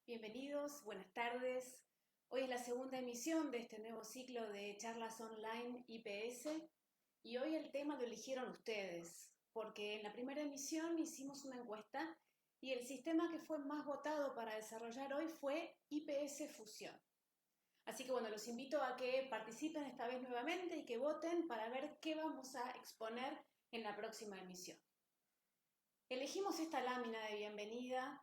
Bienvenidos, buenas tardes. Hoy es la segunda emisión de este nuevo ciclo de charlas online IPS y hoy el tema lo eligieron ustedes, porque en la primera emisión hicimos una encuesta y el sistema que fue más votado para desarrollar hoy fue IPS Fusión. Así que bueno, los invito a que participen esta vez nuevamente y que voten para ver qué vamos a exponer en la próxima emisión. Elegimos esta lámina de bienvenida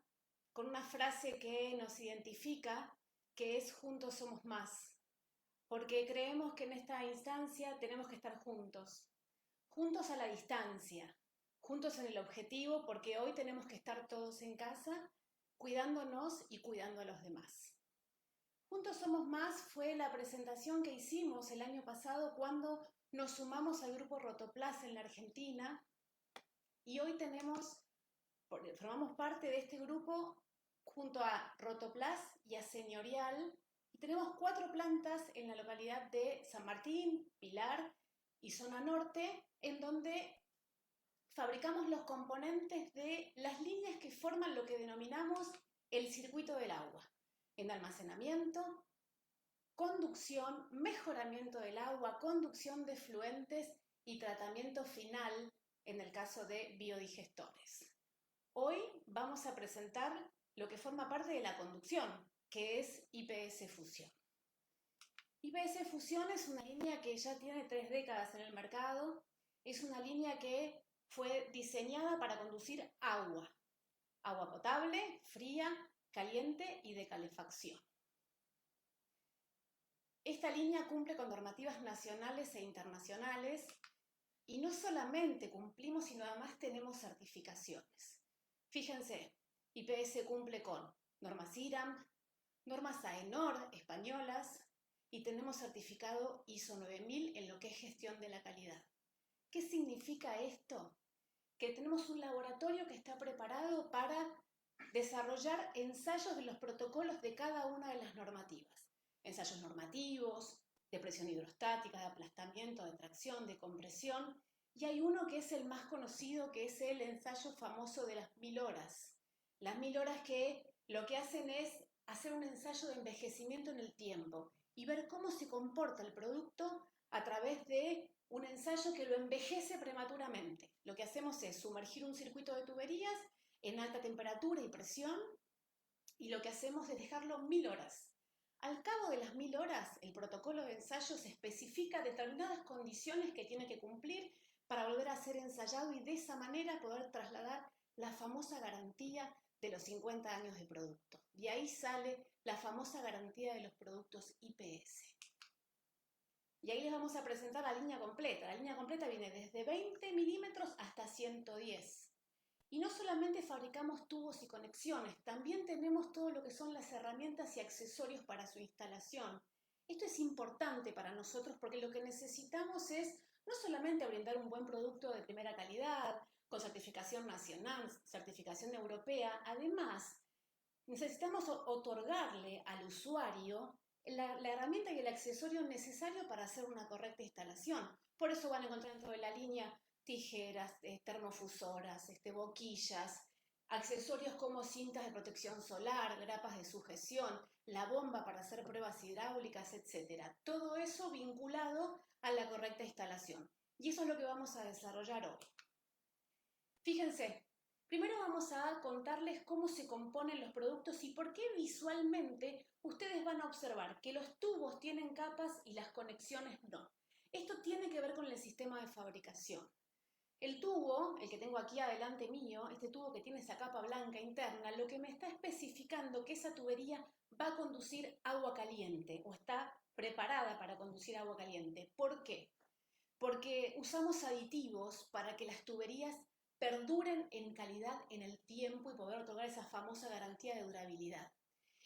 con una frase que nos identifica, que es juntos somos más, porque creemos que en esta instancia tenemos que estar juntos, juntos a la distancia, juntos en el objetivo, porque hoy tenemos que estar todos en casa, cuidándonos y cuidando a los demás. Juntos somos más fue la presentación que hicimos el año pasado cuando nos sumamos al grupo Rotoplas en la Argentina y hoy formamos parte de este grupo junto a Rotoplas y a Señorial y tenemos 4 plantas en la localidad de San Martín, Pilar y Zona Norte, en donde fabricamos los componentes de las líneas que forman lo que denominamos el circuito del agua, en almacenamiento, conducción, mejoramiento del agua, conducción de fluentes y tratamiento final en el caso de biodigestores. Hoy vamos a presentar lo que forma parte de la conducción, que es IPS Fusión. IPS Fusión es una línea que ya tiene 3 décadas en el mercado. Es una línea que fue diseñada para conducir agua. Agua potable, fría, caliente y de calefacción. Esta línea cumple con normativas nacionales e internacionales y no solamente cumplimos, sino además tenemos certificaciones. Fíjense, IPS cumple con normas IRAM, normas AENOR españolas y tenemos certificado ISO 9000 en lo que es gestión de la calidad. ¿Qué significa esto? Que tenemos un laboratorio que está preparado para desarrollar ensayos de los protocolos de cada una de las normativas. Ensayos normativos, de presión hidrostática, de aplastamiento, de tracción, de compresión, y hay uno que es el más conocido, que es el ensayo famoso de las 1000 horas. Las 1000 horas que lo que hacen es hacer un ensayo de envejecimiento en el tiempo y ver cómo se comporta el producto a través de un ensayo que lo envejece prematuramente. Lo que hacemos es sumergir un circuito de tuberías en alta temperatura y presión y lo que hacemos es dejarlo 1000 horas. Al cabo de las 1000 horas, el protocolo de ensayo se especifica determinadas condiciones que tiene que cumplir para volver a ser ensayado y de esa manera poder trasladar la famosa garantía de los 50 años de producto. De ahí sale la famosa garantía de los productos IPS. Y ahí les vamos a presentar la línea completa. La línea completa viene desde 20 milímetros hasta 110. Y no solamente fabricamos tubos y conexiones, también tenemos todo lo que son las herramientas y accesorios para su instalación. Esto es importante para nosotros porque lo que necesitamos es no solamente brindar un buen producto de primera calidad, con certificación nacional, certificación europea, además necesitamos otorgarle al usuario la herramienta y el accesorio necesario para hacer una correcta instalación. Por eso van a encontrar dentro de la línea tijeras, termofusoras, boquillas, accesorios como cintas de protección solar, grapas de sujeción, la bomba para hacer pruebas hidráulicas, etc. Todo eso vinculado a la correcta instalación. Y eso es lo que vamos a desarrollar hoy. Fíjense, primero vamos a contarles cómo se componen los productos y por qué visualmente ustedes van a observar que los tubos tienen capas y las conexiones no. Esto tiene que ver con el sistema de fabricación. El tubo, el que tengo aquí adelante mío, este tubo que tiene esa capa blanca interna, lo que me está especificando que esa tubería va a conducir agua caliente o está preparada para conducir agua caliente. ¿Por qué? Porque usamos aditivos para que las tuberías perduren en calidad en el tiempo y poder otorgar esa famosa garantía de durabilidad.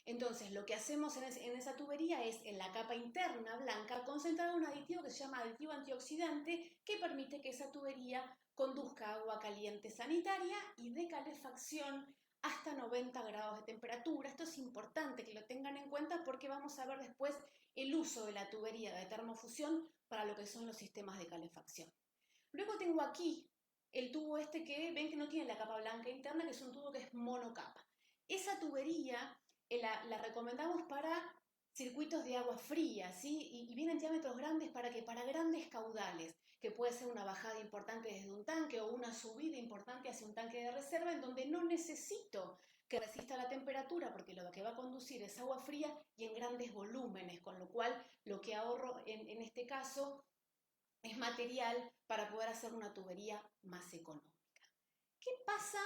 Entonces, lo que hacemos en esa tubería es, en la capa interna blanca, concentrar un aditivo que se llama aditivo antioxidante, que permite que esa tubería conduzca agua caliente sanitaria y de calefacción hasta 90 grados de temperatura. Esto es importante que lo tengan en cuenta porque vamos a ver después el uso de la tubería de termofusión para lo que son los sistemas de calefacción. Luego tengo aquí el tubo que ven que no tiene la capa blanca interna, que es un tubo que es monocapa. Esa tubería la recomendamos para circuitos de agua fría, ¿sí? Y vienen diámetros grandes para que para grandes caudales, que puede ser una bajada importante desde un tanque o una subida importante hacia un tanque de reserva en donde no necesito que resista la temperatura porque lo que va a conducir es agua fría y en grandes volúmenes, con lo cual lo que ahorro en este caso es material para poder hacer una tubería más económica. ¿Qué pasa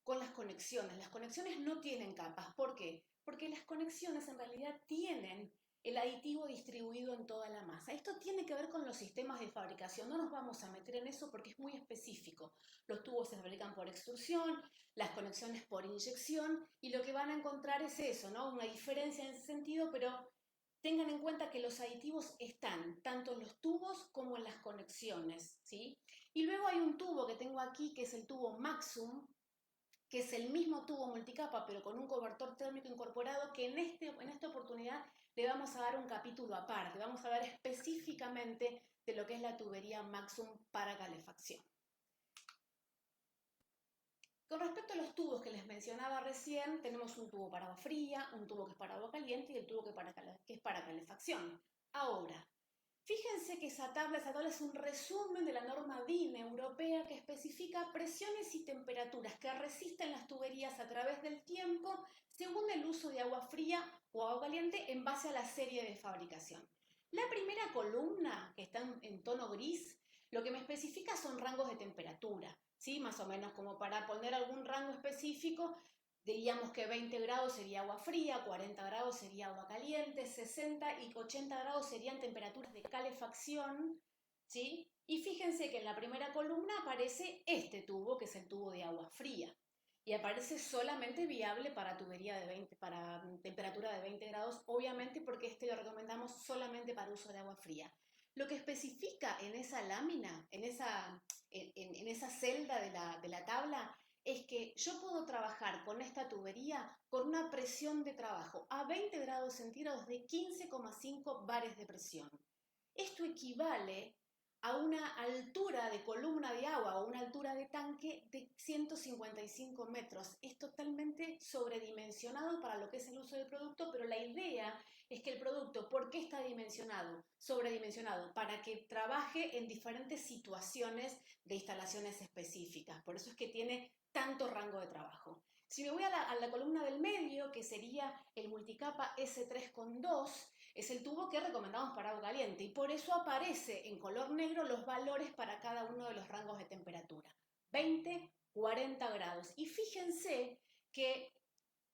con las conexiones? Las conexiones no tienen capas. ¿Por qué? Porque las conexiones en realidad tienen el aditivo distribuido en toda la masa. Esto tiene que ver con los sistemas de fabricación. No nos vamos a meter en eso porque es muy específico. Los tubos se fabrican por extrusión, las conexiones por inyección, y lo que van a encontrar es eso, ¿no? Una diferencia en ese sentido, pero tengan en cuenta que los aditivos están tanto en los tubos como en las conexiones, ¿sí? Y luego hay un tubo que tengo aquí, que es el tubo Maxum, que es el mismo tubo multicapa, pero con un cobertor térmico incorporado, que en esta oportunidad le vamos a dar un capítulo aparte. Vamos a ver específicamente de lo que es la tubería Maxum para calefacción. Con respecto a los tubos que les mencionaba recién, tenemos un tubo para agua fría, un tubo que es para agua caliente y el tubo que es para calefacción. Ahora, fíjense que esa tabla es un resumen de la norma DIN europea que especifica presiones y temperaturas que resisten las tuberías a través del tiempo según el uso de agua fría o agua caliente en base a la serie de fabricación. La primera columna, que está en tono gris, lo que me especifica son rangos de temperatura, ¿sí? Más o menos como para poner algún rango específico. Diríamos que 20 grados sería agua fría, 40 grados sería agua caliente, 60 y 80 grados serían temperaturas de calefacción, ¿sí? Y fíjense que en la primera columna aparece este tubo, que es el tubo de agua fría, y aparece solamente viable para tubería de 20, para temperatura de 20 grados, obviamente porque este lo recomendamos solamente para uso de agua fría. Lo que especifica en esa lámina, en esa celda de la tabla, es que yo puedo trabajar con esta tubería con una presión de trabajo a 20 grados centígrados de 15,5 bares de presión. Esto equivale a una altura de columna de agua o una altura de tanque de 155 metros. Es totalmente sobredimensionado para lo que es el uso del producto, pero la idea es que el producto, ¿por qué está dimensionado? Sobredimensionado, para que trabaje en diferentes situaciones de instalaciones específicas. Por eso es que tiene tanto rango de trabajo. Si me voy a la columna del medio, que sería el multicapa S3,2, es el tubo que recomendamos para agua caliente y por eso aparece en color negro los valores para cada uno de los rangos de temperatura. 20, 40 grados. Y fíjense que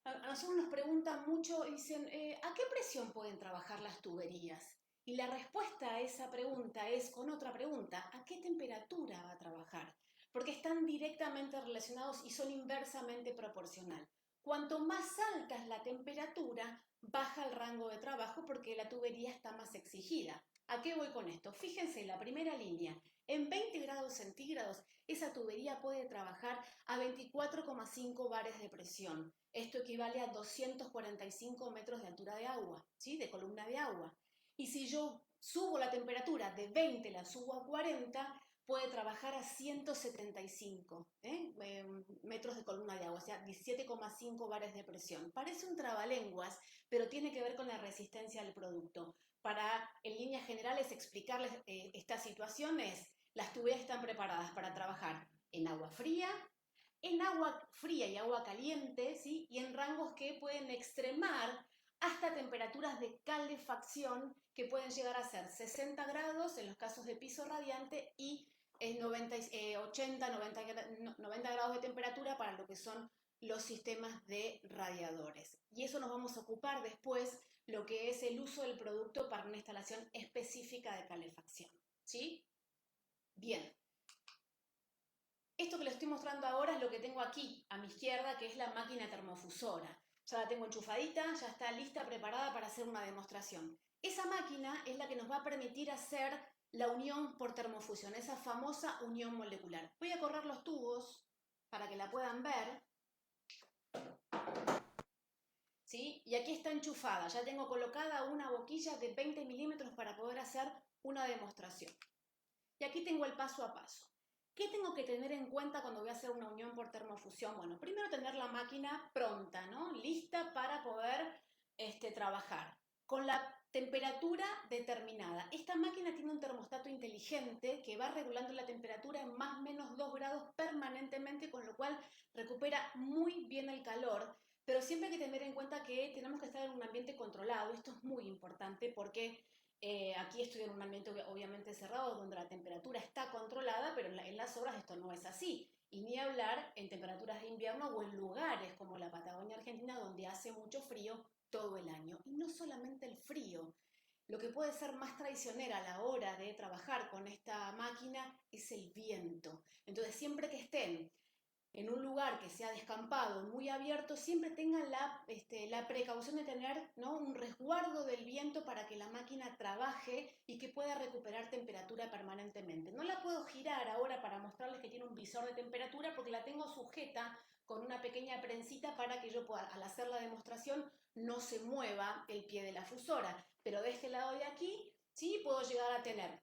a nosotros nos preguntan mucho y dicen, ¿a qué presión pueden trabajar las tuberías? Y la respuesta a esa pregunta es con otra pregunta, ¿a qué temperatura va a trabajar? Porque están directamente relacionados y son inversamente proporcional. Cuanto más alta es la temperatura, baja el rango de trabajo porque la tubería está más exigida. ¿A qué voy con esto? Fíjense, la primera línea, en 20 grados centígrados, esa tubería puede trabajar a 24,5 bares de presión. Esto equivale a 245 metros de altura de agua, ¿sí? De columna de agua. Y si yo subo la temperatura de 20, la subo a 40, puede trabajar a 175 metros de columna de agua, o sea, 17,5 bares de presión. Parece un trabalenguas, pero tiene que ver con la resistencia del producto. Para, en líneas generales, explicarles estas situaciones, las tuberías están preparadas para trabajar en agua fría y agua caliente, ¿sí? Y en rangos que pueden extremar hasta temperaturas de calefacción que pueden llegar a ser 60 grados en los casos de piso radiante y 80, 90 grados de temperatura para lo que son los sistemas de radiadores. Y eso nos vamos a ocupar después, lo que es el uso del producto para una instalación específica de calefacción, ¿sí? Bien. Esto que les estoy mostrando ahora es lo que tengo aquí, a mi izquierda, que es la máquina termofusora. Ya la tengo enchufadita, ya está lista, preparada para hacer una demostración. Esa máquina es la que nos va a permitir hacer la unión por termofusión, esa famosa unión molecular. Voy a correr los tubos para que la puedan ver. ¿Sí? Y aquí está enchufada, ya tengo colocada una boquilla de 20 milímetros para poder hacer una demostración. Y aquí tengo el paso a paso. ¿Qué tengo que tener en cuenta cuando voy a hacer una unión por termofusión? Bueno, primero tener la máquina pronta, ¿no? Lista para poder trabajar, con la temperatura determinada. Esta máquina tiene un termostato inteligente que va regulando la temperatura en más o menos 2 grados permanentemente, con lo cual recupera muy bien el calor, pero siempre hay que tener en cuenta que tenemos que estar en un ambiente controlado. Esto es muy importante porque aquí estoy en un ambiente obviamente cerrado donde la temperatura está controlada, pero en las obras esto no es así. Y ni hablar en temperaturas de invierno o en lugares como la Patagonia Argentina donde hace mucho frío todo el año. Y no solamente el frío. Lo que puede ser más traicionera a la hora de trabajar con esta máquina es el viento. Entonces, siempre que estén en un lugar que sea descampado, muy abierto, siempre tengan la precaución de tener, ¿no?, un resguardo del viento para que la máquina trabaje y que pueda recuperar temperatura permanentemente. No la puedo girar ahora para mostrarles que tiene un visor de temperatura porque la tengo sujeta con una pequeña prensita para que yo pueda, al hacer la demostración, no se mueva el pie de la fusora. Pero de este lado de aquí, sí, puedo llegar a tener,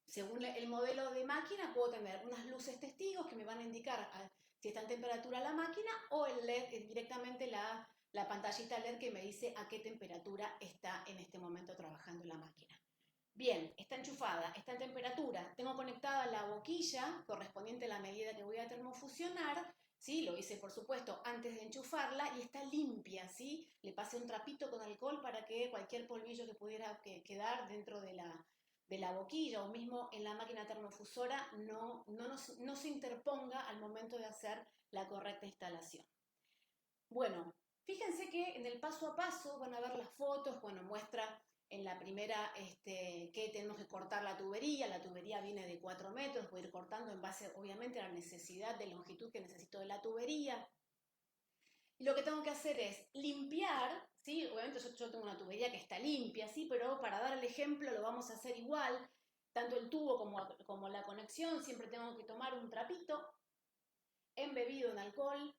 según el modelo de máquina, puedo tener unas luces testigos que me van a indicar si está en temperatura la máquina, o el LED, directamente la pantallita LED que me dice a qué temperatura está en este momento trabajando la máquina. Bien, está enchufada, está en temperatura, tengo conectada la boquilla correspondiente a la medida que voy a termofusionar, ¿sí? Lo hice por supuesto antes de enchufarla y está limpia, ¿sí? Le pasé un trapito con alcohol para que cualquier polvillo que pudiera quedar dentro de la boquilla o mismo en la máquina termofusora no se interponga al momento de hacer la correcta instalación. Bueno, fíjense que en el paso a paso van a ver las fotos, bueno, muestra en la primera que tenemos que cortar la tubería viene de 4 metros, voy a ir cortando en base obviamente a la necesidad de longitud que necesito de la tubería. Y lo que tengo que hacer es limpiar, ¿sí? Obviamente yo tengo una tubería que está limpia, ¿sí? Pero para dar el ejemplo lo vamos a hacer igual, tanto el tubo como la conexión, siempre tengo que tomar un trapito embebido en alcohol,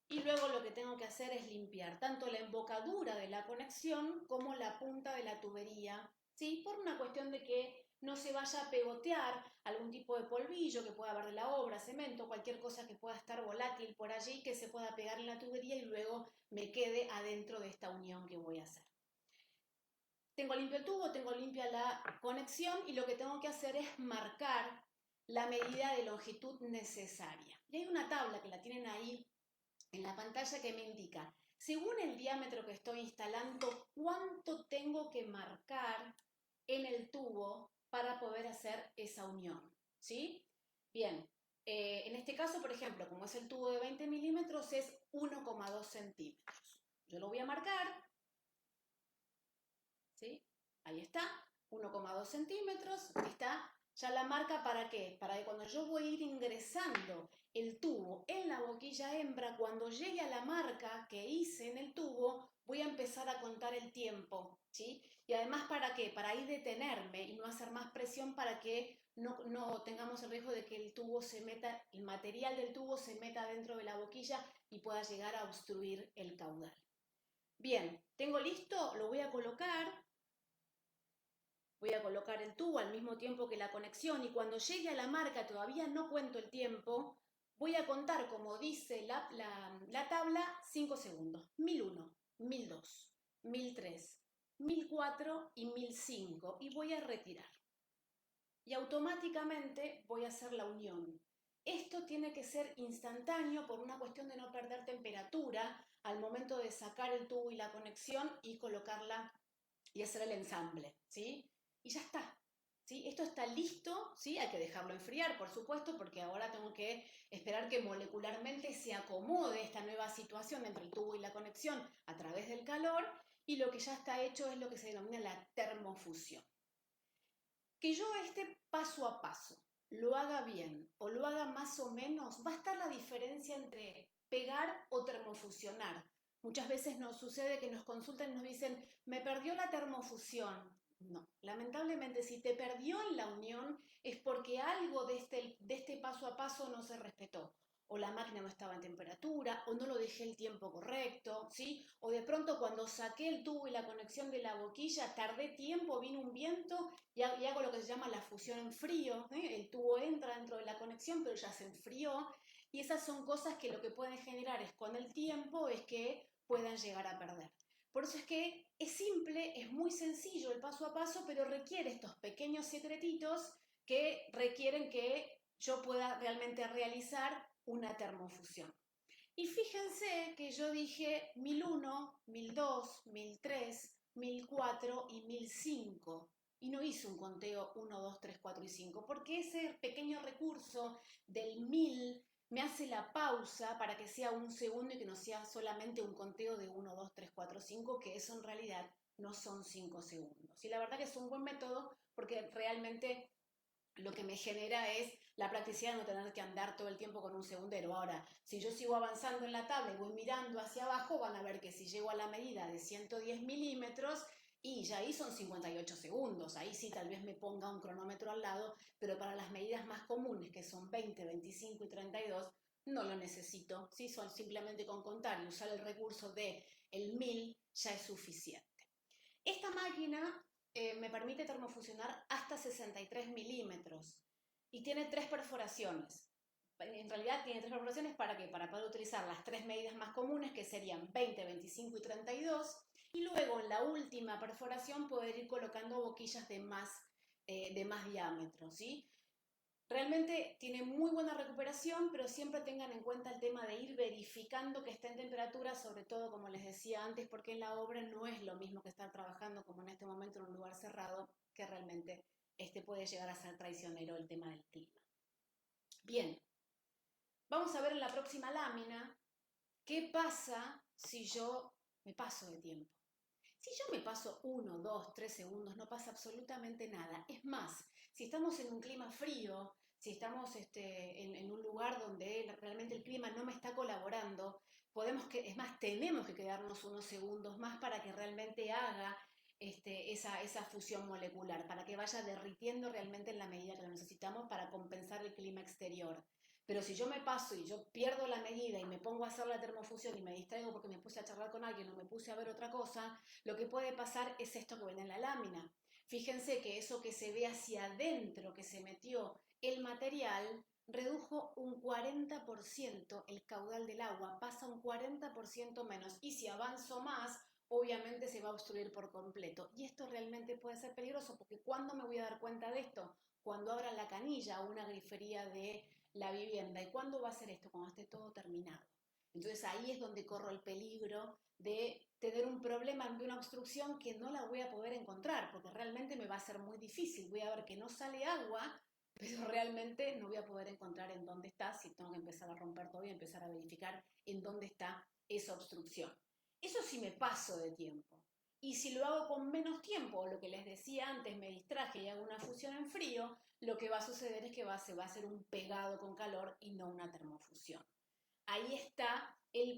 y luego lo que tengo que hacer es limpiar tanto la embocadura de la conexión como la punta de la tubería, ¿sí? Por una cuestión de que no se vaya a pegotear algún tipo de polvillo que pueda haber de la obra, cemento, cualquier cosa que pueda estar volátil por allí, que se pueda pegar en la tubería y luego me quede adentro de esta unión que voy a hacer. Tengo limpio el tubo, tengo limpia la conexión y lo que tengo que hacer es marcar la medida de longitud necesaria. Y hay una tabla que la tienen ahí en la pantalla que me indica, según el diámetro que estoy instalando, cuánto tengo que marcar en el tubo para poder hacer esa unión, ¿sí? Bien, en este caso, por ejemplo, como es el tubo de 20 milímetros, es 1,2 centímetros. Yo lo voy a marcar, ¿sí? Ahí está, 1,2 centímetros, está ya la marca. ¿Para qué? Para que cuando yo voy a ir ingresando el tubo en la boquilla hembra, cuando llegue a la marca que hice en el tubo, voy a empezar a contar el tiempo, ¿sí? Y además, ¿para qué? Para ahí detenerme y no hacer más presión para que no tengamos el riesgo de que el tubo se meta, el material del tubo se meta dentro de la boquilla y pueda llegar a obstruir el caudal. Bien, tengo listo, lo voy a colocar. Voy a colocar el tubo al mismo tiempo que la conexión y cuando llegue a la marca, todavía no cuento el tiempo, voy a contar, como dice la tabla, 5 segundos. 1001, 1002, 1003, 1004 y 1005 y voy a retirar. Y automáticamente voy a hacer la unión. Esto tiene que ser instantáneo por una cuestión de no perder temperatura al momento de sacar el tubo y la conexión y colocarla y hacer el ensamble, ¿sí? Y ya está, ¿sí? Esto está listo, ¿sí? Hay que dejarlo enfriar, por supuesto, porque ahora tengo que esperar que molecularmente se acomode esta nueva situación entre el tubo y la conexión a través del calor, y lo que ya está hecho es lo que se denomina la termofusión. Que yo paso a paso lo haga bien o lo haga más o menos, va a estar la diferencia entre pegar o termofusionar. Muchas veces nos sucede que nos consultan y nos dicen, me perdió la termofusión. No, lamentablemente si te perdió en la unión es porque algo de este paso a paso no se respetó. o la máquina no estaba en temperatura, o no lo dejé el tiempo correcto, ¿sí? O de pronto cuando saqué el tubo y la conexión de la boquilla, tardé tiempo, vino un viento y hago lo que se llama la fusión en frío, ¿eh? El tubo entra dentro de la conexión, pero ya se enfrió, y esas son cosas que lo que pueden generar es con el tiempo es que puedan llegar a perder. Por eso es que es simple, es muy sencillo el paso a paso, pero requiere estos pequeños secretitos que requieren que yo pueda realmente realizar una termofusión. Y fíjense que yo dije 1001, 1002, 1003, 1004 y 1005. Y no hice un conteo 1, 2, 3, 4 y 5, porque ese pequeño recurso del 1000 me hace la pausa para que sea un segundo y que no sea solamente un conteo de 1, 2, 3, 4, 5, que eso en realidad no son 5 segundos. Y la verdad que es un buen método porque realmente lo que me genera es la practicidad de no tener que andar todo el tiempo con un segundero. Ahora, si yo sigo avanzando en la tabla y voy mirando hacia abajo, van a ver que si llego a la medida de 110 milímetros, y ya ahí son 58 segundos, ahí sí tal vez me ponga un cronómetro al lado, pero para las medidas más comunes, que son 20, 25 y 32, no lo necesito, ¿sí? Son simplemente con contar y usar el recurso de el 1000 ya es suficiente. Esta máquina me permite termofusionar hasta 63 milímetros y tiene 3 perforaciones. En realidad tiene 3 perforaciones para qué? Para poder utilizar las 3 medidas más comunes, que serían 20, 25 y 32, y luego en la última perforación poder ir colocando boquillas de más diámetro, ¿sí? Realmente tiene muy buena recuperación, pero siempre tengan en cuenta el tema de ir verificando que esté en temperatura, sobre todo, como les decía antes, porque en la obra no es lo mismo que estar trabajando como en este momento en un lugar cerrado, que realmente puede llegar a ser traicionero el tema del clima. Bien, vamos a ver en la próxima lámina qué pasa si yo me paso de tiempo. Si yo me paso 1, 2, 3 segundos, no pasa absolutamente nada. Es más, si estamos en un clima frío, si estamos en un lugar donde realmente el clima no me está colaborando, es más, tenemos que quedarnos unos segundos más para que realmente haga esa fusión molecular, para que vaya derritiendo realmente en la medida que lo necesitamos para compensar el clima exterior. Pero si yo me paso y yo pierdo la medida y me pongo a hacer la termofusión y me distraigo porque me puse a charlar con alguien o me puse a ver otra cosa, lo que puede pasar es esto que ven en la lámina. Fíjense que eso que se ve hacia adentro, que se metió el material, redujo un 40% el caudal del agua, pasa un 40% menos. Y si avanzo más, obviamente se va a obstruir por completo. Y esto realmente puede ser peligroso, porque ¿cuándo me voy a dar cuenta de esto? Cuando abra la canilla o una grifería de la vivienda. ¿Y cuándo va a ser esto? Cuando esté todo terminado. Entonces ahí es donde corro el peligro de tener un problema de una obstrucción que no la voy a poder encontrar, porque realmente me va a ser muy difícil. Voy a ver que no sale agua, pero realmente no voy a poder encontrar en dónde está, si tengo que empezar a romper todo y empezar a verificar en dónde está esa obstrucción. Eso sí me paso de tiempo. Y si lo hago con menos tiempo, lo que les decía antes, me distraje y hago una fusión en frío, lo que va a suceder es que se va a hacer un pegado con calor y no una termofusión. Ahí está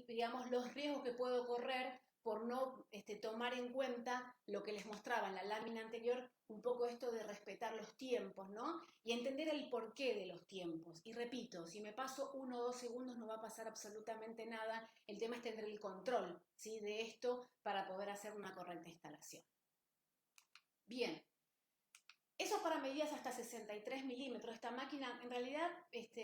digamos, los riesgos que puedo correr por no tomar en cuenta lo que les mostraba en la lámina anterior, un poco esto de respetar los tiempos, ¿no? Y entender el porqué de los tiempos. Y repito, si me paso 1 o 2 segundos no va a pasar absolutamente nada, el tema es tener el control, ¿sí?, de esto para poder hacer una correcta instalación. Bien. Eso para medidas hasta 63 milímetros. Esta máquina en realidad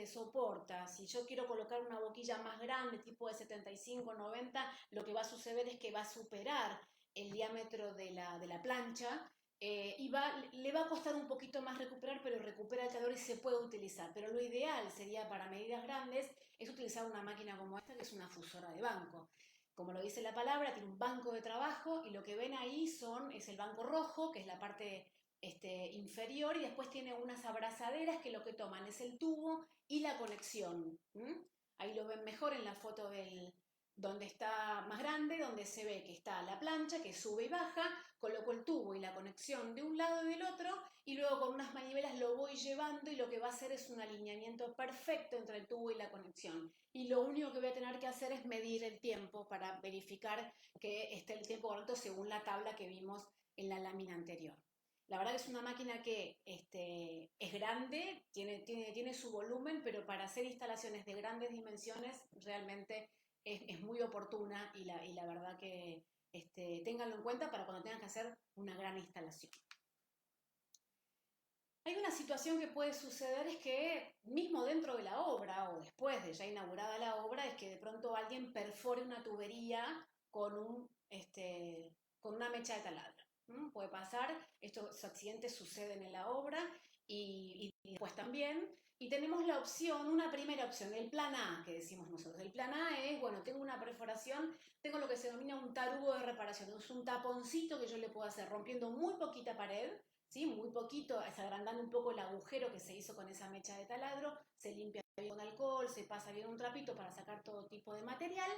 soporta, si yo quiero colocar una boquilla más grande, tipo de 75, 90, lo que va a suceder es que va a superar el diámetro de la plancha y le va a costar un poquito más recuperar, pero recupera el calor y se puede utilizar. Pero lo ideal sería para medidas grandes es utilizar una máquina como esta, que es una fusora de banco. Como lo dice la palabra, tiene un banco de trabajo y lo que ven ahí es el banco rojo, que es la parte inferior, y después tiene unas abrazaderas que lo que toman es el tubo y la conexión. Ahí lo ven mejor en la foto donde está más grande, donde se ve que está la plancha que sube y baja, coloco el tubo y la conexión de un lado y del otro, y luego con unas manivelas lo voy llevando y lo que va a hacer es un alineamiento perfecto entre el tubo y la conexión. Y lo único que voy a tener que hacer es medir el tiempo para verificar que esté el tiempo correcto según la tabla que vimos en la lámina anterior. La verdad que es una máquina que es grande, tiene su volumen, pero para hacer instalaciones de grandes dimensiones realmente es muy oportuna y la verdad que ténganlo en cuenta para cuando tengan que hacer una gran instalación. Hay una situación que puede suceder, es que mismo dentro de la obra o después de ya inaugurada la obra, es que de pronto alguien perfore una tubería con una mecha de taladro. Puede pasar, estos accidentes suceden en la obra y después también. Y tenemos la opción, una primera opción, el plan A, que decimos nosotros. El plan A es, bueno, tengo una perforación, tengo lo que se denomina un tarugo de reparación. Es un taponcito que yo le puedo hacer rompiendo muy poquita pared, ¿sí? Muy poquito, es agrandando un poco el agujero que se hizo con esa mecha de taladro, se limpia bien con alcohol, se pasa bien un trapito para sacar todo tipo de material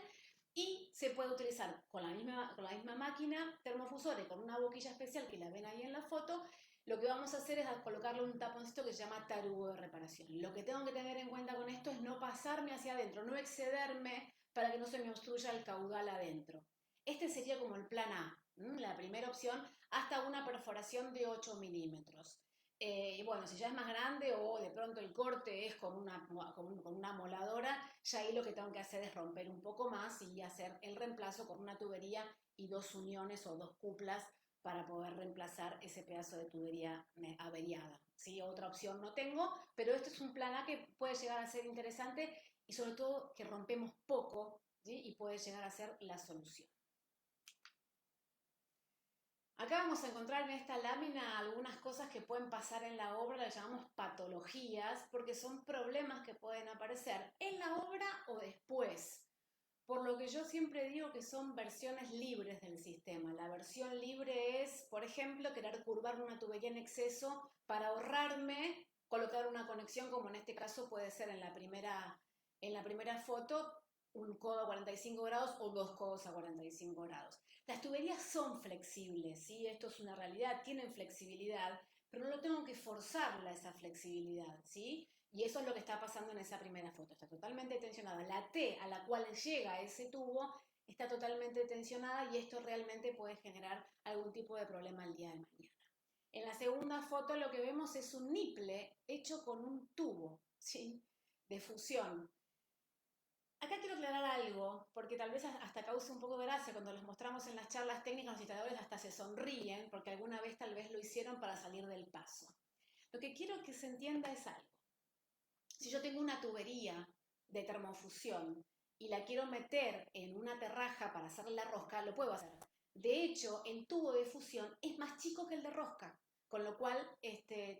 y se puede utilizar con la misma máquina termofusores, con una boquilla especial que la ven ahí en la foto. Lo que vamos a hacer es colocarle un taponcito que se llama tarugo de reparación. Lo que tengo que tener en cuenta con esto es no pasarme hacia adentro, no excederme para que no se me obstruya el caudal adentro. Este sería como el plan A, la primera opción, hasta una perforación de 8 milímetros. Y bueno, si ya es más grande o de pronto el corte es con una moladora, ya ahí lo que tengo que hacer es romper un poco más y hacer el reemplazo con una tubería y 2 uniones o 2 cuplas para poder reemplazar ese pedazo de tubería averiada. ¿Sí? Otra opción no tengo, pero este es un plan A que puede llegar a ser interesante y sobre todo que rompemos poco, ¿sí? Y puede llegar a ser la solución. Acá vamos a encontrar en esta lámina algunas cosas que pueden pasar en la obra, las llamamos patologías, porque son problemas que pueden aparecer en la obra o después. Por lo que yo siempre digo que son versiones libres del sistema. La versión libre es, por ejemplo, querer curvar una tubería en exceso para ahorrarme colocar una conexión, como en este caso puede ser en la primera foto, un codo a 45 grados o 2 codos a 45 grados. Las tuberías son flexibles, ¿sí? Esto es una realidad, tienen flexibilidad, pero no lo tengo que forzarla esa flexibilidad, ¿sí? Y eso es lo que está pasando en esa primera foto. Está totalmente tensionada. La T a la cual llega ese tubo está totalmente tensionada y esto realmente puede generar algún tipo de problema el día de mañana. En la segunda foto lo que vemos es un niple hecho con un tubo, ¿sí? De fusión. Acá quiero aclarar algo, porque tal vez hasta cause un poco de gracia cuando los mostramos en las charlas técnicas, los instaladores hasta se sonríen, porque alguna vez tal vez lo hicieron para salir del paso. Lo que quiero que se entienda es algo. Si yo tengo una tubería de termofusión y la quiero meter en una terraja para hacerle la rosca, lo puedo hacer. De hecho, el tubo de fusión es más chico que el de rosca, con lo cual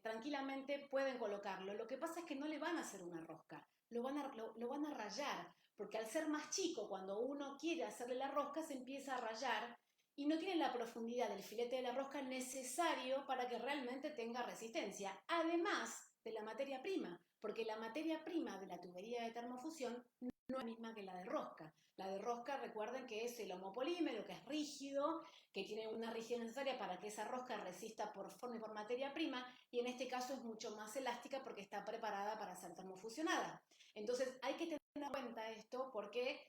tranquilamente pueden colocarlo. Lo que pasa es que no le van a hacer una rosca, lo van a rayar, porque al ser más chico, cuando uno quiere hacerle la rosca, se empieza a rayar y no tiene la profundidad del filete de la rosca necesario para que realmente tenga resistencia, además de la materia prima, porque la materia prima de la tubería de termofusión no es la misma que la de rosca. La de rosca, recuerden que es el homopolímero, que es rígido, que tiene una rigidez necesaria para que esa rosca resista por forma y por materia prima, y en este caso es mucho más elástica porque está preparada para ser termofusionada. Entonces hay que tener en cuenta esto porque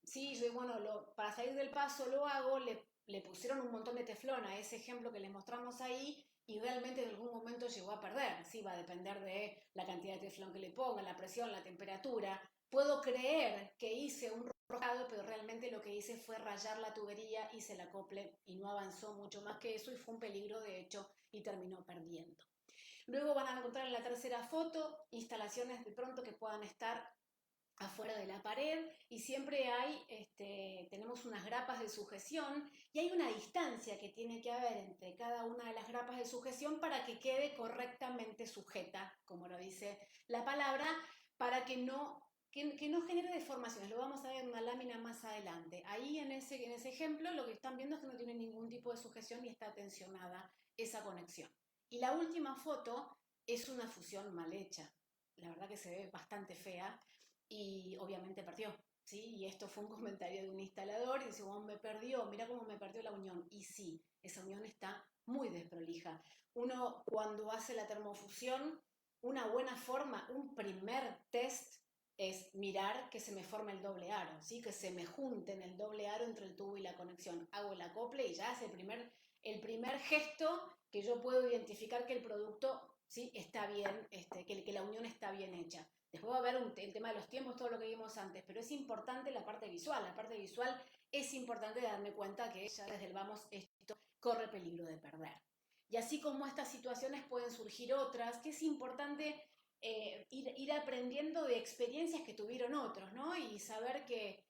sí, yo, bueno, para salir del paso lo hago, le pusieron un montón de teflón a ese ejemplo que les mostramos ahí y realmente en algún momento llegó a perder. Sí, va a depender de la cantidad de teflón que le ponga, la presión, la temperatura. Puedo creer que hice un rojado, pero realmente lo que hice fue rayar la tubería, hice el acople y no avanzó mucho más que eso y fue un peligro de hecho y terminó perdiendo. Luego van a encontrar en la tercera foto instalaciones de pronto que puedan estar afuera de la pared y siempre tenemos unas grapas de sujeción y hay una distancia que tiene que haber entre cada una de las grapas de sujeción para que quede correctamente sujeta, como lo dice la palabra, para que no genere deformaciones. Lo vamos a ver en una lámina más adelante. Ahí en ese ejemplo lo que están viendo es que no tiene ningún tipo de sujeción y está tensionada esa conexión. Y la última foto es una fusión mal hecha. La verdad que se ve bastante fea y obviamente perdió, ¿sí? Y esto fue un comentario de un instalador y dice, oh, me perdió, mira cómo me perdió la unión. Y sí, esa unión está muy desprolija. Uno cuando hace la termofusión, una buena forma, un primer test es mirar que se me forme el doble aro, ¿sí? Que se me junte en el doble aro entre el tubo y la conexión. Hago el acople y ya es el primer gesto que yo puedo identificar que el producto ¿sí? está bien, que la unión está bien hecha. Después va a haber el tema de los tiempos, todo lo que vimos antes, pero es importante la parte visual. La parte visual es importante darme cuenta que ya desde el vamos esto corre peligro de perder. Y así como estas situaciones pueden surgir otras, que es importante ir aprendiendo de experiencias que tuvieron otros, ¿no? Y saber que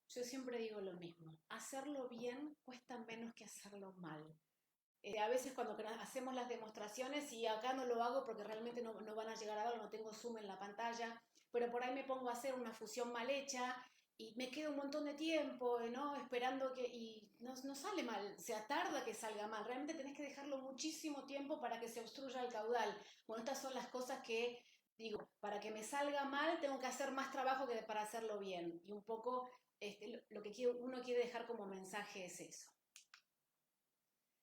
yo siempre digo lo mismo, hacerlo bien cuesta menos que hacerlo mal. A veces cuando hacemos las demostraciones, y acá no lo hago porque realmente no van a llegar a verlo, no tengo zoom en la pantalla, pero por ahí me pongo a hacer una fusión mal hecha y me quedo un montón de tiempo, ¿no? Esperando y no sale mal, se tarda que salga mal, realmente tenés que dejarlo muchísimo tiempo para que se obstruya el caudal. Bueno, estas son las cosas que digo, para que me salga mal tengo que hacer más trabajo que para hacerlo bien, y un poco lo que uno quiere dejar como mensaje es eso.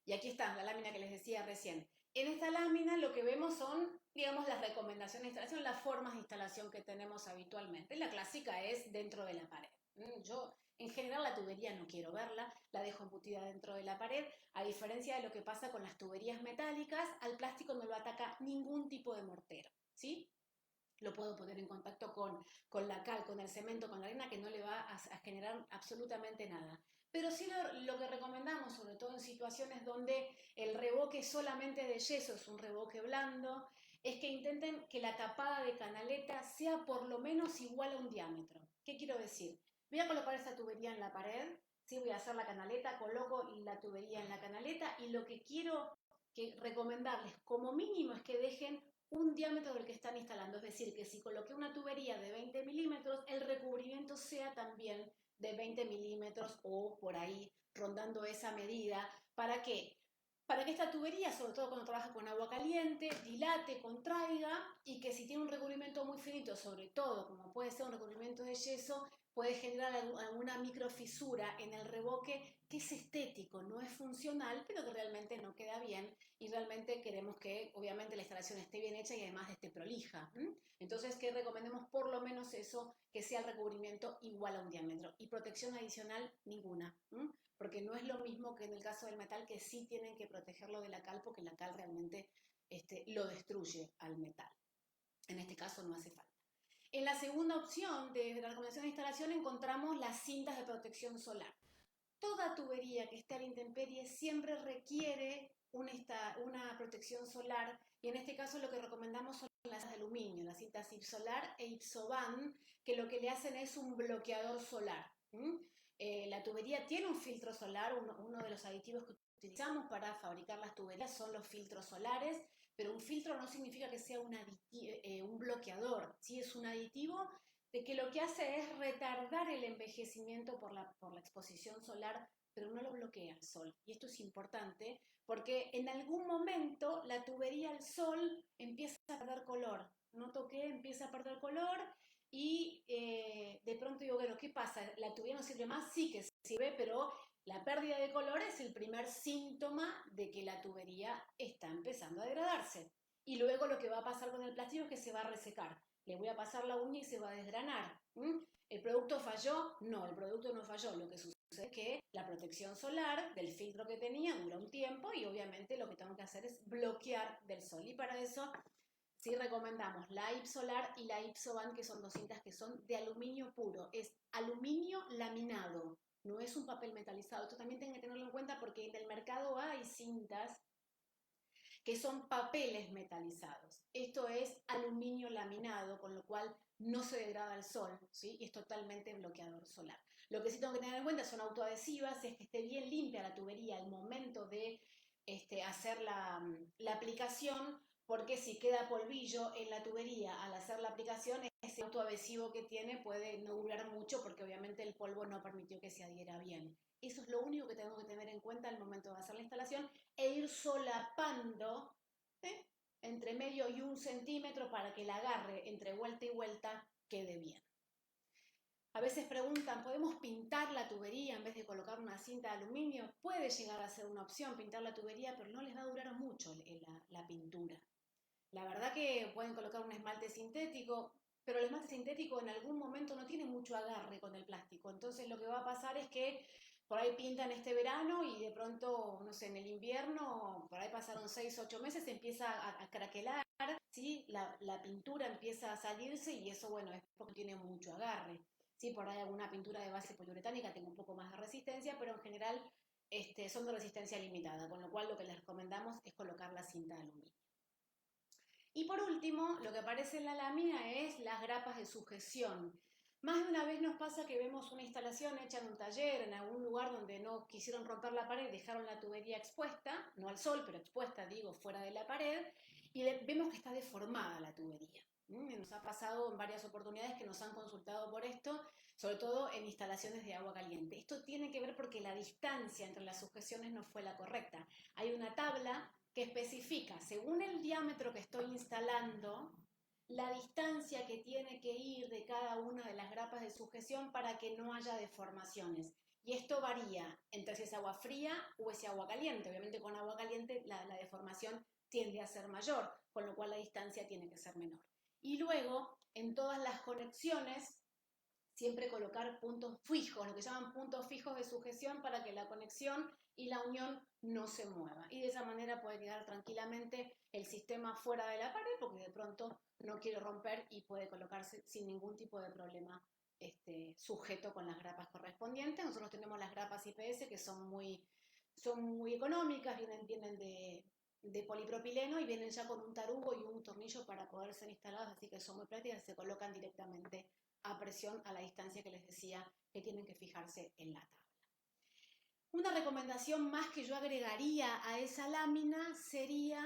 Y aquí está la lámina que les decía recién. En esta lámina lo que vemos son, digamos, las recomendaciones de instalación, las formas de instalación que tenemos habitualmente. La clásica es dentro de la pared. Yo, en general, la tubería no quiero verla, la dejo embutida dentro de la pared. A diferencia de lo que pasa con las tuberías metálicas, al plástico no lo ataca ningún tipo de mortero, ¿sí? Lo puedo poner en contacto con la cal, con el cemento, con la arena, que no le va a generar absolutamente nada. Pero sí lo que recomendamos, sobre todo en situaciones donde el revoque solamente de yeso es un revoque blando, es que intenten que la tapada de canaleta sea por lo menos igual a un diámetro. ¿Qué quiero decir? Voy a colocar esta tubería en la pared, ¿sí? Voy a hacer la canaleta, coloco la tubería en la canaleta, y lo que quiero recomendarles como mínimo es que dejen un diámetro del que están instalando, es decir, que si coloqué una tubería de 20 milímetros, el recubrimiento sea también de 20 milímetros o por ahí rondando esa medida. ¿Para qué? Para que esta tubería, sobre todo cuando trabaja con agua caliente, dilate, contraiga, y que si tiene un recubrimiento muy finito, sobre todo como puede ser un recubrimiento de yeso, puede generar alguna microfisura en el revoque que es estético, no es funcional, pero que realmente no queda bien, y realmente queremos que obviamente la instalación esté bien hecha y además esté prolija. Entonces que recomendemos por lo menos eso, que sea el recubrimiento igual a un diámetro, y protección adicional ninguna, porque no es lo mismo que en el caso del metal, que sí tienen que protegerlo de la cal, porque la cal realmente lo destruye al metal. En este caso no hace falta. En la segunda opción de la recomendación de instalación encontramos las cintas de protección solar. Toda tubería que esté a la intemperie siempre requiere una protección solar, y en este caso lo que recomendamos son las de aluminio, las cintas Ipsolar e Ipsoban, que lo que le hacen es un bloqueador solar. La tubería tiene un filtro solar, uno de los aditivos que utilizamos para fabricar las tuberías son los filtros solares, pero un filtro no significa que sea un bloqueador, ¿sí? Es un aditivo de que lo que hace es retardar el envejecimiento por la exposición solar, pero no lo bloquea el sol. Y esto es importante porque en algún momento la tubería al sol empieza a perder color. Noto que empieza a perder color y de pronto digo, bueno, ¿qué pasa? ¿La tubería no sirve más? Sí que sirve, pero la pérdida de color es el primer síntoma de que la tubería está empezando a degradarse. Y luego lo que va a pasar con el plástico es que se va a resecar. Le voy a pasar la uña y se va a desgranar. ¿El producto falló? No, el producto no falló. Lo que sucede es que la protección solar del filtro que tenía dura un tiempo, y obviamente lo que tengo que hacer es bloquear del sol. Y para eso sí recomendamos la Ipsolar y la Ipsoban, que son dos cintas que son de aluminio puro. Es aluminio laminado, no es un papel metalizado. Esto también tienen que tenerlo en cuenta porque en el mercado hay cintas que son papeles metalizados. Esto es aluminio laminado, con lo cual no se degrada al sol, ¿sí? Y es totalmente bloqueador solar. Lo que sí tengo que tener en cuenta son autoadhesivas, es que esté bien limpia la tubería al momento de hacer la aplicación, porque si queda polvillo en la tubería al hacer la aplicación, ese autoadhesivo que tiene puede no durar mucho, porque obviamente el polvo no permitió que se adhiera bien. Eso es lo único que tengo que tener en cuenta al momento de hacer la instalación, e ir solapando entre medio y 1 centímetro para que el agarre entre vuelta y vuelta quede bien. A veces preguntan, ¿podemos pintar la tubería en vez de colocar una cinta de aluminio? Puede llegar a ser una opción pintar la tubería, pero no les va a durar mucho la pintura. La verdad que pueden colocar un esmalte sintético, pero el esmalte sintético en algún momento no tiene mucho agarre con el plástico. Entonces lo que va a pasar es que por ahí pintan este verano y de pronto, no sé, en el invierno, por ahí pasaron 6, 8 meses, empieza a craquelar, ¿sí? La pintura empieza a salirse y eso, bueno, es porque tiene mucho agarre. Sí, por ahí alguna pintura de base poliuretánica tengo un poco más de resistencia, pero en general son de resistencia limitada, con lo cual lo que les recomendamos es colocar la cinta de aluminio. Y por último, lo que aparece en la lámina es las grapas de sujeción. Más de una vez nos pasa que vemos una instalación hecha en un taller, en algún lugar donde no quisieron romper la pared, dejaron la tubería expuesta, no al sol, pero expuesta, digo, fuera de la pared, y vemos que está deformada la tubería. Nos ha pasado en varias oportunidades que nos han consultado por esto, sobre todo en instalaciones de agua caliente. Esto tiene que ver porque la distancia entre las sujeciones no fue la correcta. Hay una tabla que especifica, según el diámetro que estoy instalando, la distancia que tiene que ir de cada una de las grapas de sujeción para que no haya deformaciones. Y esto varía entre si es agua fría o es agua caliente. Obviamente con agua caliente la deformación tiende a ser mayor, con lo cual la distancia tiene que ser menor. Y luego, en todas las conexiones, siempre colocar puntos fijos, lo que llaman puntos fijos de sujeción para que la conexión y la unión no se mueva. Y de esa manera puede quedar tranquilamente el sistema fuera de la pared porque de pronto no quiere romper y puede colocarse sin ningún tipo de problema sujeto con las grapas correspondientes. Nosotros tenemos las grapas IPS que son muy económicas, vienen de polipropileno y vienen ya con un tarugo y un tornillo para poder ser instaladas, así que son muy prácticas y se colocan directamente a presión a la distancia que les decía que tienen que fijarse en la tabla. Una recomendación más que yo agregaría a esa lámina sería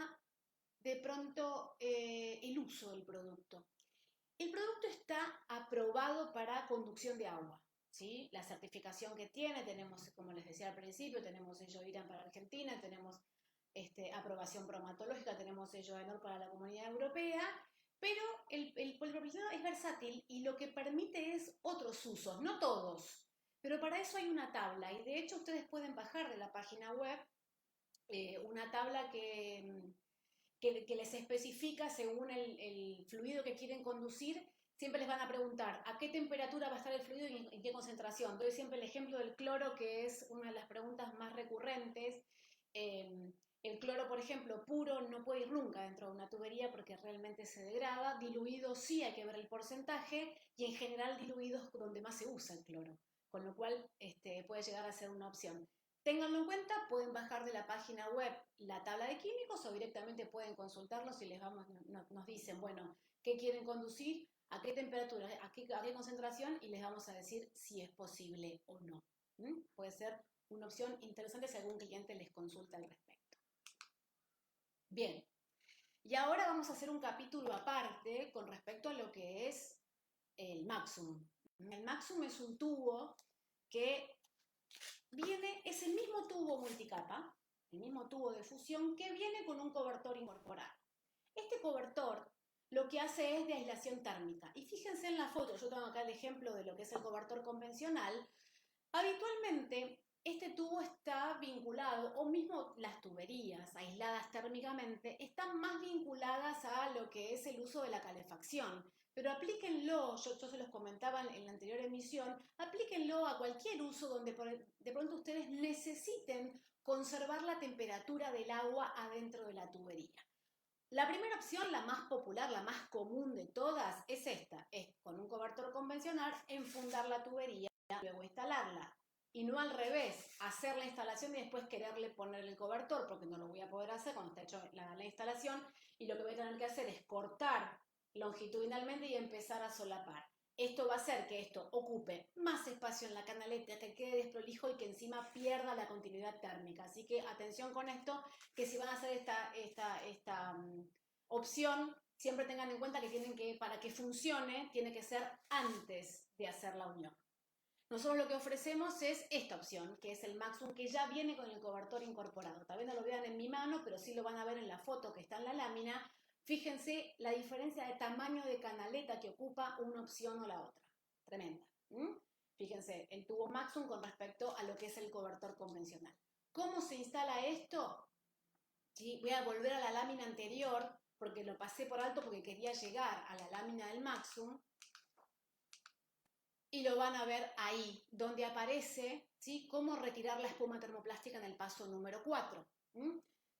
de pronto el uso del producto. El producto está aprobado para conducción de agua, ¿sí? La certificación que tiene, tenemos, como les decía al principio, tenemos sello IRAN para Argentina, tenemos aprobación bromatológica, tenemos sello ENOR para la Comunidad Europea, pero el polipropileno es versátil y lo que permite es otros usos, no todos, pero para eso hay una tabla y de hecho ustedes pueden bajar de la página web una tabla que les especifica según el fluido que quieren conducir. Siempre les van a preguntar a qué temperatura va a estar el fluido y en qué concentración. Doy siempre el ejemplo del cloro, que es una de las preguntas más recurrentes. El cloro, por ejemplo, puro no puede ir nunca dentro de una tubería porque realmente se degrada. Diluido sí hay que ver el porcentaje y en general diluido es donde más se usa el cloro, con lo cual puede llegar a ser una opción. Ténganlo en cuenta, pueden bajar de la página web la tabla de químicos o directamente pueden consultarlos y nos dicen, bueno, ¿qué quieren conducir? ¿A qué temperatura? ¿A qué concentración? Y les vamos a decir si es posible o no. Puede ser una opción interesante si algún cliente les consulta al respecto. Bien, y ahora vamos a hacer un capítulo aparte con respecto a lo que es el Maxum. El Maxum es un tubo que es el mismo tubo multicapa, el mismo tubo de fusión que viene con un cobertor incorporado. Este cobertor lo que hace es de aislación térmica. Y fíjense en la foto, yo tengo acá el ejemplo de lo que es el cobertor convencional. Habitualmente este tubo está vinculado, o mismo las tuberías aisladas térmicamente, están más vinculadas a lo que es el uso de la calefacción. Pero aplíquenlo, yo se los comentaba en la anterior emisión, aplíquenlo a cualquier uso donde de pronto ustedes necesiten conservar la temperatura del agua adentro de la tubería. La primera opción, la más popular, la más común de todas, es esta. Es con un cobertor convencional, enfundar la tubería y luego instalarla. Y no al revés, hacer la instalación y después quererle poner el cobertor, porque no lo voy a poder hacer cuando está hecho la instalación, y lo que voy a tener que hacer es cortar longitudinalmente y empezar a solapar. Esto va a hacer que esto ocupe más espacio en la canaleta, que quede desprolijo y que encima pierda la continuidad térmica. Así que atención con esto, que si van a hacer esta opción, siempre tengan en cuenta que para que funcione, tiene que ser antes de hacer la unión. Nosotros lo que ofrecemos es esta opción, que es el Maxum, que ya viene con el cobertor incorporado. Tal vez no lo vean en mi mano, pero sí lo van a ver en la foto que está en la lámina. Fíjense la diferencia de tamaño de canaleta que ocupa una opción o la otra. Tremenda. Fíjense, el tubo Maxum con respecto a lo que es el cobertor convencional. ¿Cómo se instala esto? Sí, voy a volver a la lámina anterior, porque lo pasé por alto porque quería llegar a la lámina del Maxum. Y lo van a ver ahí, donde aparece, ¿sí? Cómo retirar la espuma termoplástica en el paso número 4.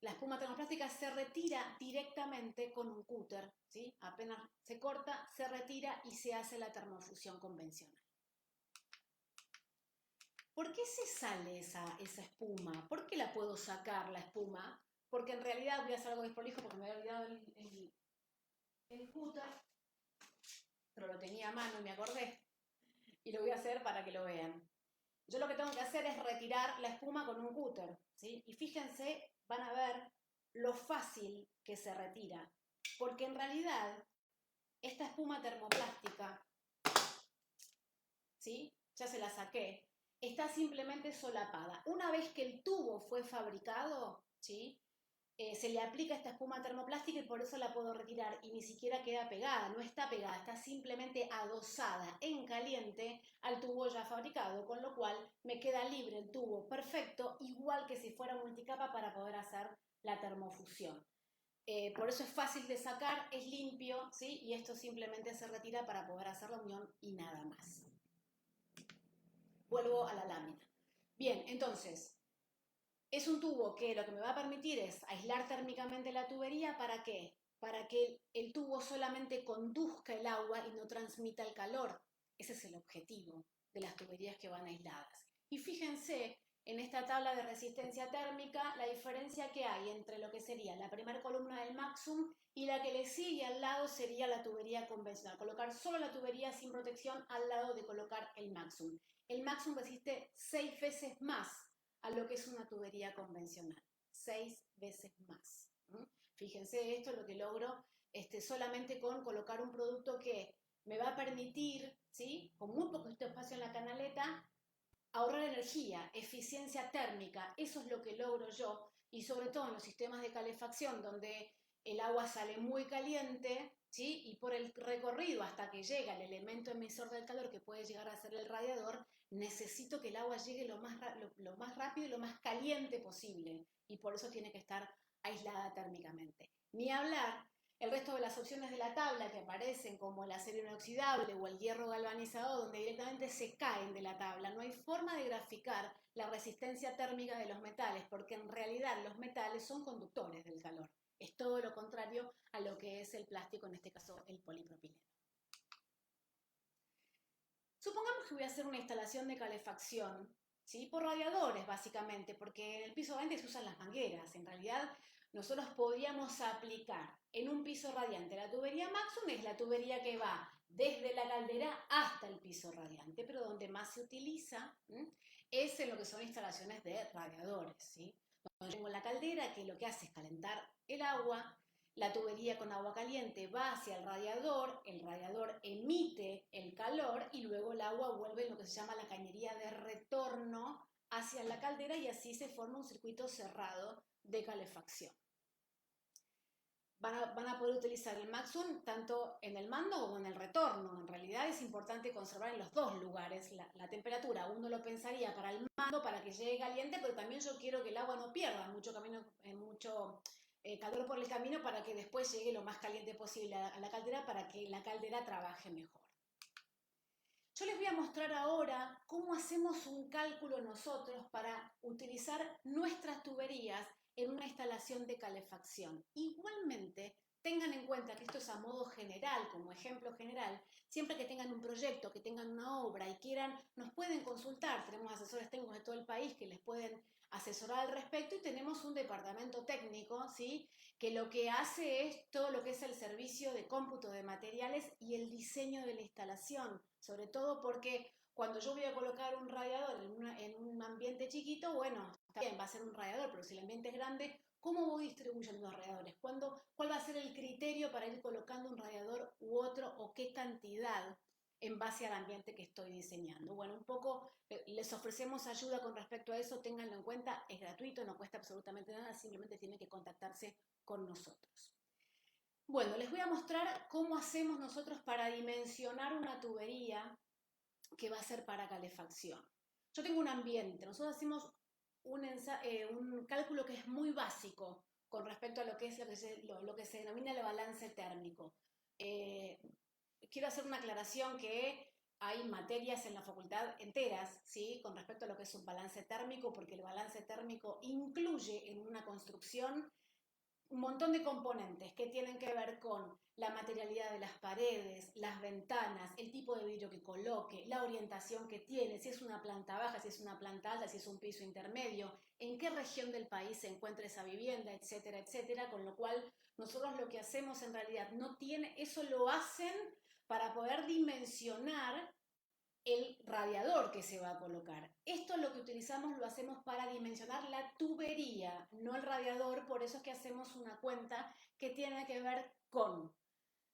La espuma termoplástica se retira directamente con un cúter, ¿sí? Apenas se corta, se retira y se hace la termofusión convencional. ¿Por qué se sale esa espuma? ¿Por qué la puedo sacar la espuma? Porque en realidad voy a hacer algo desprolijo porque me había olvidado el cúter, pero lo tenía a mano y me acordé. Y lo voy a hacer para que lo vean. Yo lo que tengo que hacer es retirar la espuma con un cúter, ¿sí? Y fíjense, van a ver lo fácil que se retira. Porque en realidad, esta espuma termoplástica, ¿sí? Ya se la saqué, está simplemente solapada. Una vez que el tubo fue fabricado, ¿sí? Se le aplica esta espuma termoplástica y por eso la puedo retirar y ni siquiera queda pegada, no está pegada, está simplemente adosada en caliente al tubo ya fabricado, con lo cual me queda libre el tubo perfecto, igual que si fuera multicapa para poder hacer la termofusión. Por eso es fácil de sacar, es limpio, ¿sí? Y esto simplemente se retira para poder hacer la unión y nada más. Vuelvo a la lámina. Bien, entonces, es un tubo que lo que me va a permitir es aislar térmicamente la tubería. ¿Para qué? Para que el tubo solamente conduzca el agua y no transmita el calor. Ese es el objetivo de las tuberías que van aisladas. Y fíjense en esta tabla de resistencia térmica la diferencia que hay entre lo que sería la primera columna del Maxum y la que le sigue al lado sería la tubería convencional. Colocar solo la tubería sin protección al lado de colocar el Maxum. El Maxum resiste 6 veces más a lo que es una tubería convencional, 6 veces más. Fíjense esto, lo que logro solamente con colocar un producto que me va a permitir, ¿sí? Con muy poco espacio en la canaleta, ahorrar energía, eficiencia térmica. Eso es lo que logro yo, y sobre todo en los sistemas de calefacción, donde el agua sale muy caliente, ¿sí? Y por el recorrido hasta que llega el elemento emisor del calor, que puede llegar a ser el radiador, necesito que el agua llegue lo más rápido y lo más caliente posible, y por eso tiene que estar aislada térmicamente. Ni hablar el resto de las opciones de la tabla que aparecen, como el acero inoxidable o el hierro galvanizado, donde directamente se caen de la tabla. No hay forma de graficar la resistencia térmica de los metales, porque en realidad los metales son conductores del calor. Es todo lo contrario a lo que es el plástico, en este caso el polipropileno. Supongamos que voy a hacer una instalación de calefacción, ¿sí? Por radiadores, básicamente, porque en el piso 20 se usan las mangueras. En realidad, nosotros podríamos aplicar en un piso radiante la tubería Maxum, es la tubería que va desde la caldera hasta el piso radiante, pero donde más se utiliza es en lo que son instalaciones de radiadores, ¿sí? Donde tengo la caldera, que lo que hace es calentar el agua. La tubería con agua caliente va hacia el radiador emite el calor y luego el agua vuelve en lo que se llama la cañería de retorno hacia la caldera, y así se forma un circuito cerrado de calefacción. Van a poder utilizar el Maxum tanto en el mando como en el retorno. En realidad es importante conservar en los dos lugares la temperatura. Uno lo pensaría para el mando, para que llegue caliente, pero también yo quiero que el agua no pierda mucho calor por el camino, para que después llegue lo más caliente posible a la caldera, para que la caldera trabaje mejor. Yo les voy a mostrar ahora cómo hacemos un cálculo nosotros para utilizar nuestras tuberías en una instalación de calefacción. Igualmente, tengan en cuenta que esto es a modo general, como ejemplo general. Siempre que tengan un proyecto, que tengan una obra y quieran, nos pueden consultar. Tenemos asesores técnicos de todo el país que les pueden asesorar al respecto, y tenemos un departamento técnico, ¿sí? Que lo que hace es todo lo que es el servicio de cómputo de materiales y el diseño de la instalación, sobre todo porque cuando yo voy a colocar un radiador en un ambiente chiquito, bueno, está bien, va a ser un radiador, pero si el ambiente es grande, ¿cómo voy distribuyendo los radiadores? ¿Cuál va a ser el criterio para ir colocando un radiador u otro, o qué cantidad en base al ambiente que estoy diseñando? Bueno, un poco les ofrecemos ayuda con respecto a eso, ténganlo en cuenta, es gratuito, no cuesta absolutamente nada, simplemente tienen que contactarse con nosotros. Bueno, les voy a mostrar cómo hacemos nosotros para dimensionar una tubería que va a ser para calefacción. Yo tengo un ambiente, nosotros hacemos un cálculo que es muy básico con respecto a lo que se denomina el balance térmico. Quiero hacer una aclaración que hay materias en la facultad enteras, ¿sí? Con respecto a lo que es un balance térmico, porque el balance térmico incluye en una construcción un montón de componentes que tienen que ver con la materialidad de las paredes, las ventanas, el tipo de vidrio que coloque, la orientación que tiene, si es una planta baja, si es una planta alta, si es un piso intermedio, en qué región del país se encuentra esa vivienda, etcétera, etcétera, con lo cual nosotros lo que hacemos en realidad no tiene, eso lo hacen para poder dimensionar el radiador que se va a colocar. Esto lo que utilizamos lo hacemos para dimensionar la tubería, no el radiador, por eso es que hacemos una cuenta que tiene que ver con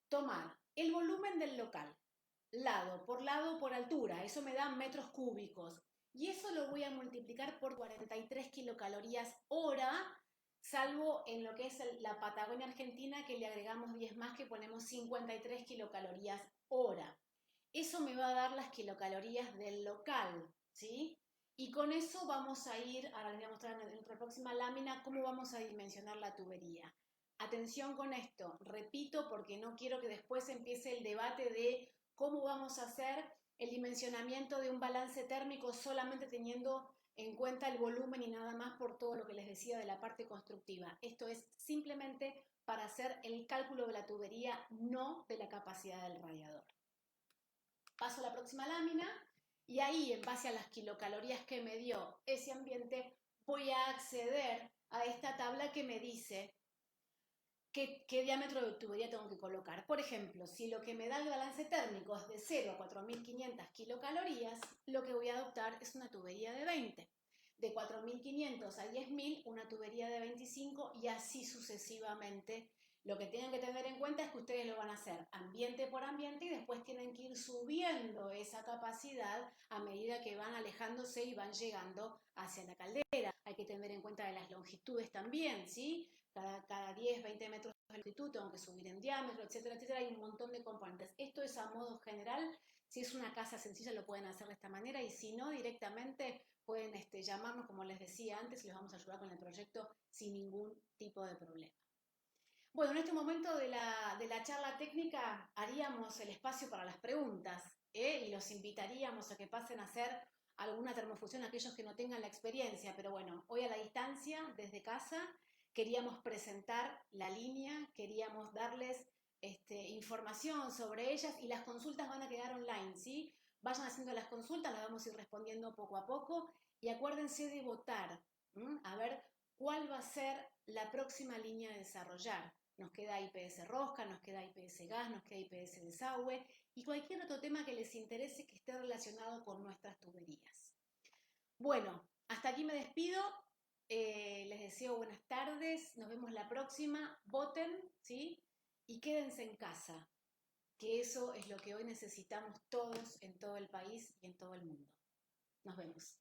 tomar el volumen del local, lado por altura, eso me da metros cúbicos, y eso lo voy a multiplicar por 43 kilocalorías hora, salvo en lo que es la Patagonia Argentina, que le agregamos 10 más, que ponemos 53 kilocalorías hora. Eso me va a dar las kilocalorías del local, ¿sí? Y con eso vamos a ir, ahora les voy a mostrar en nuestra próxima lámina cómo vamos a dimensionar la tubería. Atención con esto, repito, porque no quiero que después empiece el debate de cómo vamos a hacer el dimensionamiento de un balance térmico solamente teniendo en cuenta el volumen y nada más por todo lo que les decía de la parte constructiva. Esto es simplemente para hacer el cálculo de la tubería, no de la capacidad del radiador. Paso a la próxima lámina y ahí, en base a las kilocalorías que me dio ese ambiente, voy a acceder a esta tabla que me dice qué diámetro de tubería tengo que colocar. Por ejemplo, si lo que me da el balance térmico es de 0 a 4.500 kilocalorías, lo que voy a adoptar es una tubería de 20. De 4.500 a 10.000, una tubería de 25 y así sucesivamente. Lo que tienen que tener en cuenta es que ustedes lo van a hacer ambiente por ambiente y después tienen que ir subiendo esa capacidad a medida que van alejándose y van llegando hacia la caldera. Hay que tener en cuenta de las longitudes también, ¿sí? Cada 10, 20 metros de longitud tengo que subir en diámetro, etcétera, etcétera. Hay un montón de componentes. Esto es a modo general. Si es una casa sencilla lo pueden hacer de esta manera y si no, directamente pueden llamarnos, como les decía antes, y les vamos a ayudar con el proyecto sin ningún tipo de problema. Bueno, en este momento de la charla técnica haríamos el espacio para las preguntas y los invitaríamos a que pasen a hacer alguna termofusión aquellos que no tengan la experiencia, pero bueno, hoy a la distancia, desde casa, queríamos presentar la línea, queríamos darles información sobre ellas y las consultas van a quedar online, ¿sí? Vayan haciendo las consultas, las vamos a ir respondiendo poco a poco y acuérdense de votar, a ver cuál va a ser la próxima línea a desarrollar. Nos queda IPS rosca, nos queda IPS gas, nos queda IPS desagüe y cualquier otro tema que les interese que esté relacionado con nuestras tuberías. Bueno, hasta aquí me despido. Les deseo buenas tardes. Nos vemos la próxima. Voten, ¿sí? Y quédense en casa, que eso es lo que hoy necesitamos todos en todo el país y en todo el mundo. Nos vemos.